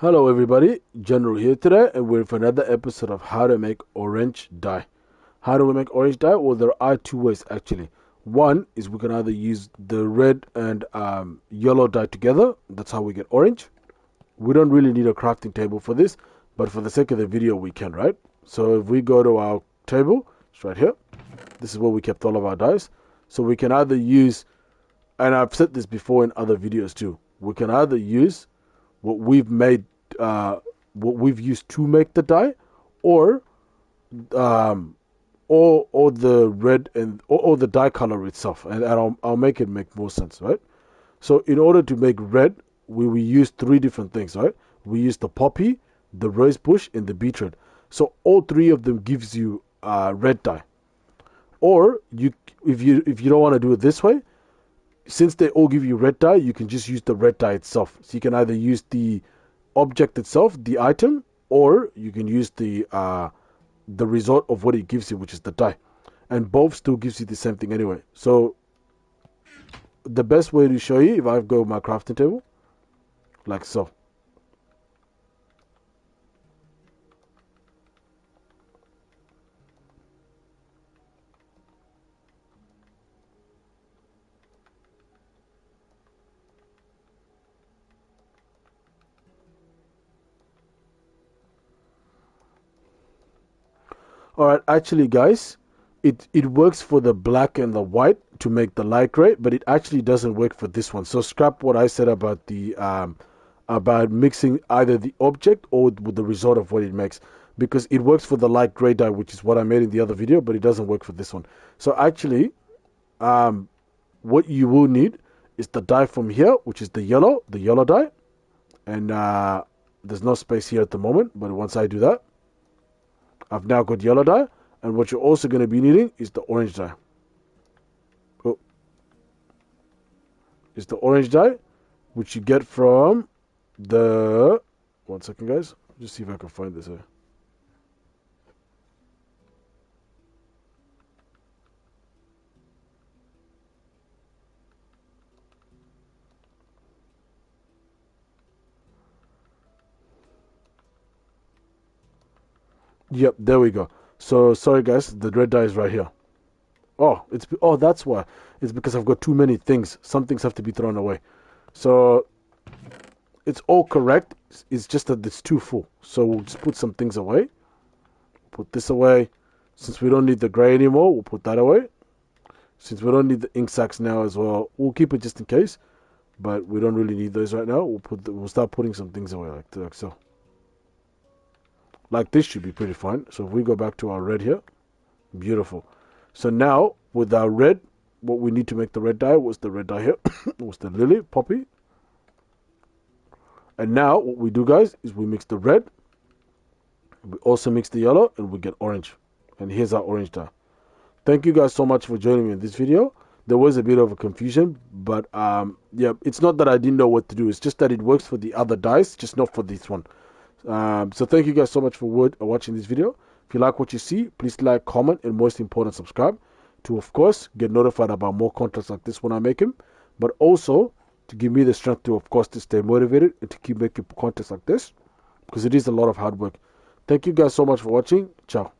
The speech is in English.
Hello everybody, General here today, and we're for another episode of how to make orange dye. How do we make orange dye? Well, there are two ways actually. One is we can either use the red and yellow dye together. That's how we get orange. We don't really need a crafting table for this, but for the sake of the video we can, right? So if we go to our table, it's right here. This is where we kept all of our dyes. So we can either use, and I've said this before in other videos too, we can either use what we've made, what we've used to make the dye, or um, or the red and or the dye color itself, and I'll make it make more sense, right? So in order to make red, we use three different things, right? We use the poppy, the rose bush, and the beetroot. So all three of them gives you red dye. Or if you don't want to do it this way, since they all give you red dye, you can just use the red dye itself. So you can either use the object itself, the item, or you can use the result of what it gives you, which is the dye. And both still gives you the same thing anyway. So the best way to show you, if I go my crafting table, like so. Alright, actually guys, it works for the black and the white to make the light gray, but it actually doesn't work for this one. So scrap what I said about the about mixing either the object or with the result of what it makes, because it works for the light gray dye, which is what I made in the other video, but it doesn't work for this one. So actually, what you will need is the dye from here, which is the yellow dye, and there's no space here at the moment, but once I do that, I've now got yellow dye, and what you're also going to be needing is the orange dye. Oh, it's the orange dye, which you get from the... One second, guys. Just see if I can find this here. Yep, there we go. So, sorry guys, the red dye is right here. Oh, that's why. It's because I've got too many things. Some things have to be thrown away. So, it's all correct. It's just that it's too full. So, we'll just put some things away. Put this away. Since we don't need the gray anymore, we'll put that away. Since we don't need the ink sacs now as well, we'll keep it just in case. But we don't really need those right now. We'll start putting some things away like so. Like this should be pretty fine. So if we go back to our red here, beautiful. So now with our red, what we need to make the red dye was the red dye here, was the lily poppy. And now what we do, guys, is we mix the red, we also mix the yellow, and we get orange. And here's our orange dye. Thank you guys so much for joining me in this video. There was a bit of a confusion, but yeah, it's not that I didn't know what to do. It's just that it works for the other dyes, just not for this one. So thank you guys so much for watching this video. If you like what you see, please like, comment, and most important, subscribe to, of course, get notified about more contents like this when I make them, but also to give me the strength to, of course, to stay motivated and to keep making contents like this, because it is a lot of hard work. Thank you guys so much for watching. Ciao.